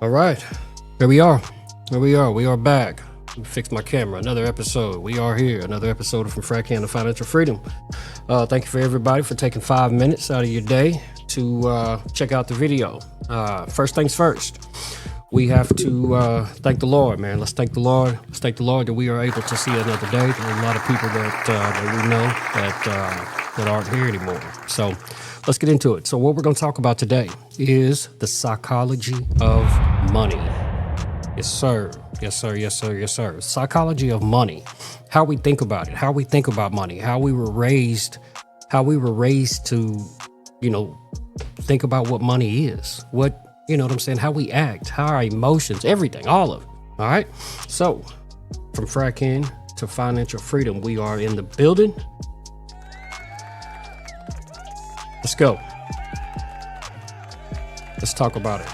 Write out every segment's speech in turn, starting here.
All right, here we are. We are back. Fix my camera. Another episode. We are here. Another episode from Frack Hand of Financial Freedom. Thank you for everybody for taking 5 minutes out of your day to check out the video. First things first, we have to thank the Lord, man. Let's thank the Lord. Let's thank the Lord that we are able to see another day. There are a lot of people that we know that aren't here anymore. So let's get into it. So what we're going to talk about today is the psychology of money. Yes, sir. Yes, sir. Yes, sir. Yes, sir. Psychology of money. How we think about it. How we think about money. How we were raised. How we were raised to, think about what money is. What what I'm saying? How we act. How our emotions. Everything. All of it. All right. So, from fracking to financial freedom, we are in the building. Let's go. Let's talk about it.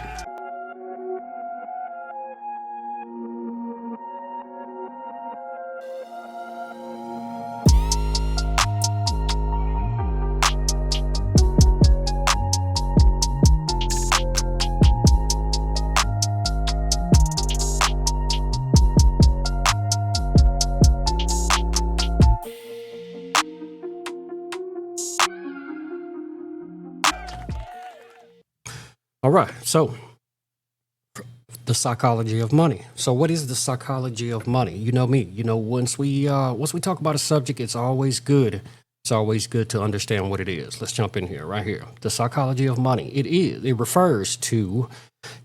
All right, so the psychology of money. So what is the psychology of money? You know me. Once we talk about a subject, it's always good. It's always good to understand what it is. Let's jump in here, right here. The psychology of money. It refers to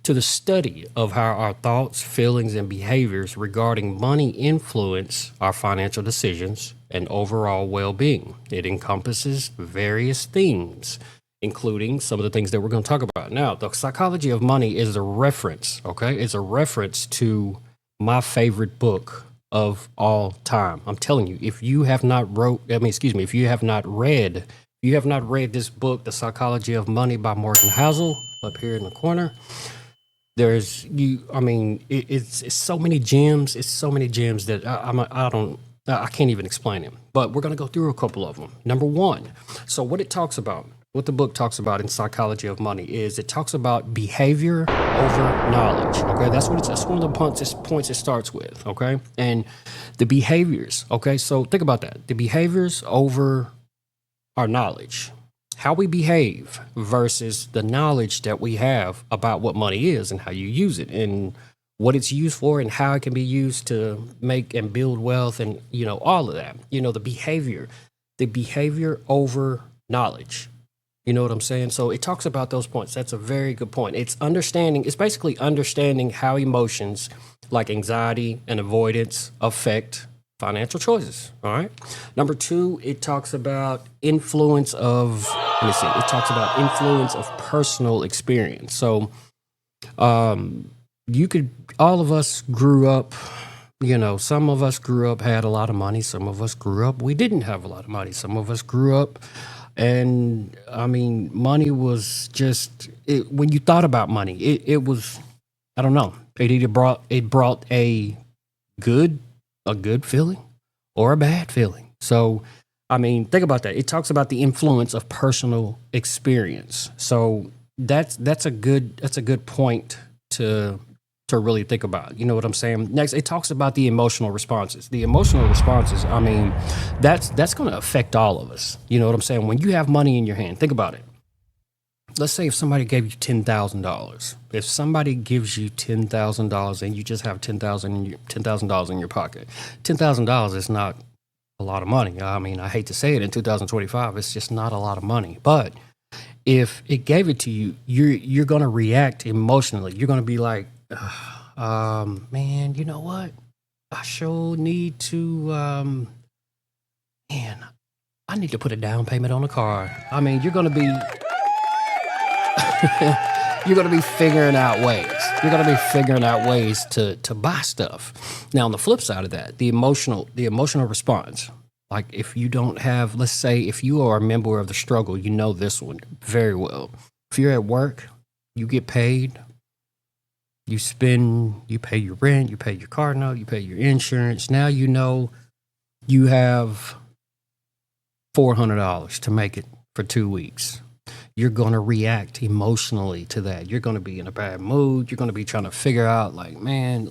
the study of how our thoughts, feelings, and behaviors regarding money influence our financial decisions and overall well-being. It encompasses various themes, including some of the things that we're going to talk about. Now, the psychology of money is a reference, okay? It's a reference to my favorite book of all time. I'm telling you, if you have not if you have not read this book, The Psychology of Money by Morgan Housel, up here in the corner, it's so many gems. It's so many gems that I can't even explain them, but we're going to go through a couple of them. Number one, so what the book talks about in Psychology of Money is it talks about behavior over knowledge. Okay, that's one of the points it starts with. Okay, and the behaviors. Okay, so think about that: the behaviors over our knowledge, how we behave versus the knowledge that we have about what money is and how you use it and what it's used for and how it can be used to make and build wealth and all of that. The behavior over knowledge. You know what I'm saying? So it talks about those points. That's a very good point. It's basically understanding how emotions like anxiety and avoidance affect financial choices. All right. Number two, it talks about influence of personal experience. So all of us grew up, some of us grew up, had a lot of money. Some of us grew up, we didn't have a lot of money. Some of us grew up, and money was just when you thought about money, it was, I don't know, it brought a good feeling or a bad feeling. So, think about that. It talks about the influence of personal experience. So that's a good point to really think about. You know what I'm saying? Next, it talks about the emotional responses. The emotional responses, that's going to affect all of us. You know what I'm saying? When you have money in your hand, think about it. Let's say if somebody gave you $10,000. If somebody gives you $10,000 and you just have $10,000 in your pocket, $10,000 is not a lot of money. I hate to say it, in 2025, it's just not a lot of money. But if it gave it to you, you're going to react emotionally. You're going to be like, man, you know what? I sure need to, I need to put a down payment on a car. You're going to be, you're going to be figuring out ways. You're going to be figuring out ways to buy stuff. Now, on the flip side of that, the emotional response. Like if you don't have, let's say, if you are a member of the struggle, you know this one very well. If you're at work, you get paid. You pay your rent, you pay your car note, you pay your insurance. Now you have $400 to make it for 2 weeks. you're going to react emotionally to that. You're going to be in a bad mood. You're going to be trying to figure out, like, man,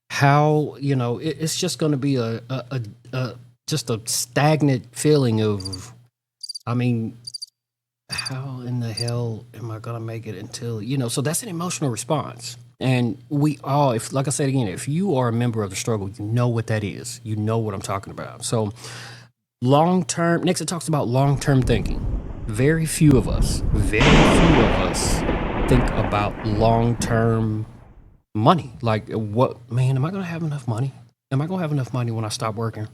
how, it's just going to be just a stagnant feeling of, I mean, how in the hell am I going to make it until, so that's an emotional response. And we all, if, like I said again, if you are a member of the struggle, you know what that is. You know what I'm talking about. So next it talks about long-term thinking. Very few of us think about long-term money. Like, what, man, am I going to have enough money? Am I going to have enough money when I stop working?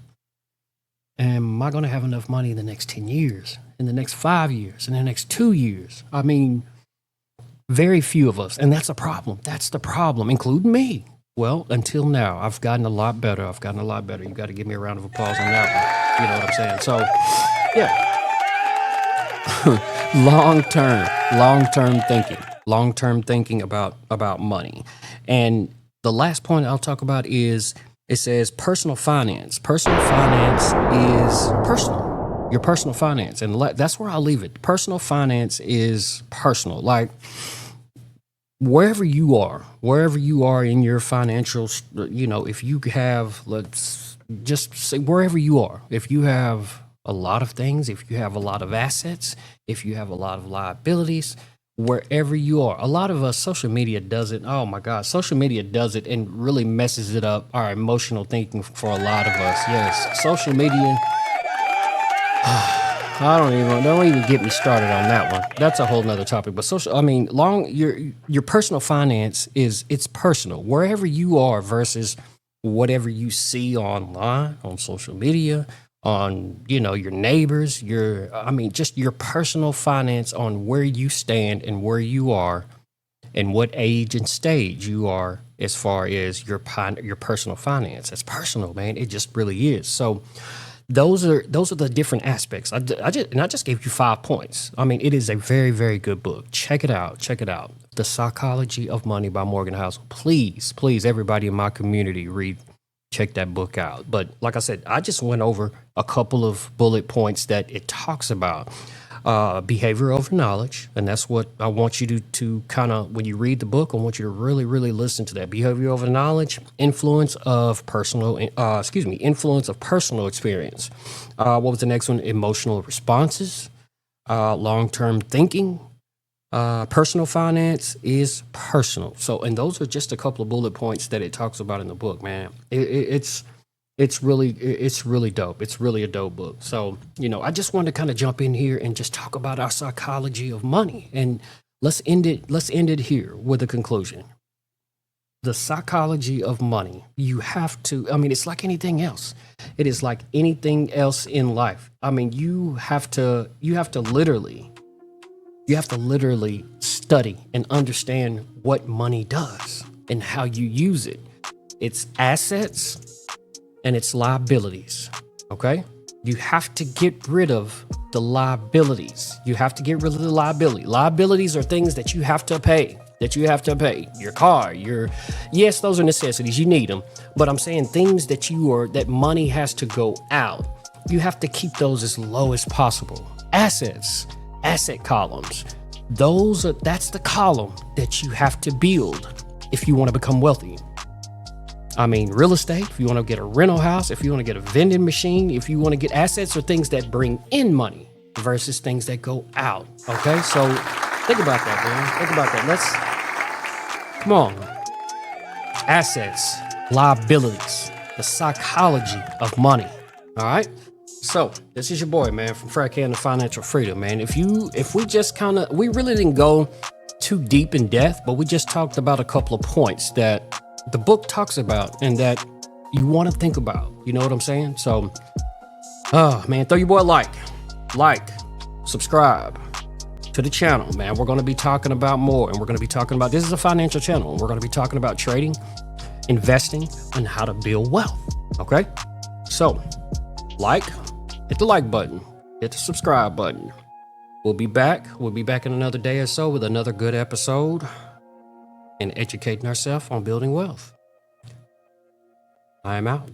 Am I going to have enough money in the next 10 years, in the next 5 years, in the next 2 years? I mean, very few of us. And that's a problem. That's the problem, including me. Well, until now, I've gotten a lot better. You got to give me a round of applause on that one. You know what I'm saying? So, yeah. long-term thinking about money. And the last point I'll talk about is, it says personal finance. Personal finance is personal. Your personal finance. And that's where I'll leave it. Personal finance is personal. Like, wherever you are in your financial, if you have, let's just say wherever you are, if you have a lot of things, if you have a lot of assets, if you have a lot of liabilities, wherever you are. A lot of us, social media does it. Oh my God, social media does it and really messes it up, our emotional thinking for a lot of us. Yes, social media. Don't even get me started on that one. That's a whole nother topic. But your personal finance it's personal. Wherever you are versus whatever you see online, on social media, on, your neighbors, just your personal finance on where you stand and where you are and what age and stage you are as far as your personal finance. It's personal, man. It just really is. So those are the different aspects. I just gave you 5 points. I mean, it is a very, very good book. Check it out. The Psychology of Money by Morgan Housel. Please, everybody in my community, check that book out. But like I said, I just went over a couple of bullet points that it talks about. Behavior over knowledge, and that's what I want you to kind of, when you read the book, I want you to really, really listen to that. Behavior over knowledge, influence of personal experience. What was the next one? Emotional responses, long-term thinking, personal finance is personal. So, and those are just a couple of bullet points that it talks about in the book, man. It's really dope. It's really a dope book. So, I just wanted to kind of jump in here and just talk about our psychology of money. And let's end it here with a conclusion. The psychology of money, you have to, it's like anything else. It is like anything else in life. You have to literally study and understand what money does and how you use it. Its assets and its liabilities, okay? You have to get rid of the liabilities. Liabilities are things that you have to pay. Your car, yes, those are necessities. You need them. But I'm saying things that money has to go out. You have to keep those as low as possible. Assets, asset columns. That's the column that you have to build if you want to become wealthy. Real estate, if you want to get a rental house, if you want to get a vending machine, if you want to get assets or things that bring in money versus things that go out. Okay, so think about that, man. Think about that. Come on. Assets, liabilities, the psychology of money. All right. So this is your boy, man, from Frack Hand to Financial Freedom, man. If we just we really didn't go too deep in depth, but we just talked about a couple of points that the book talks about and that you want to think about. You know what I'm saying? So, man, throw your boy a like, subscribe to the channel, man. We're going to be talking about more, and we're going to be talking about, this is a financial channel, and we're going to be talking about trading, investing, and how to build wealth. Okay? So, hit the like button, hit the subscribe button. We'll be back in another day or so with another good episode and educating ourselves on building wealth. I am out.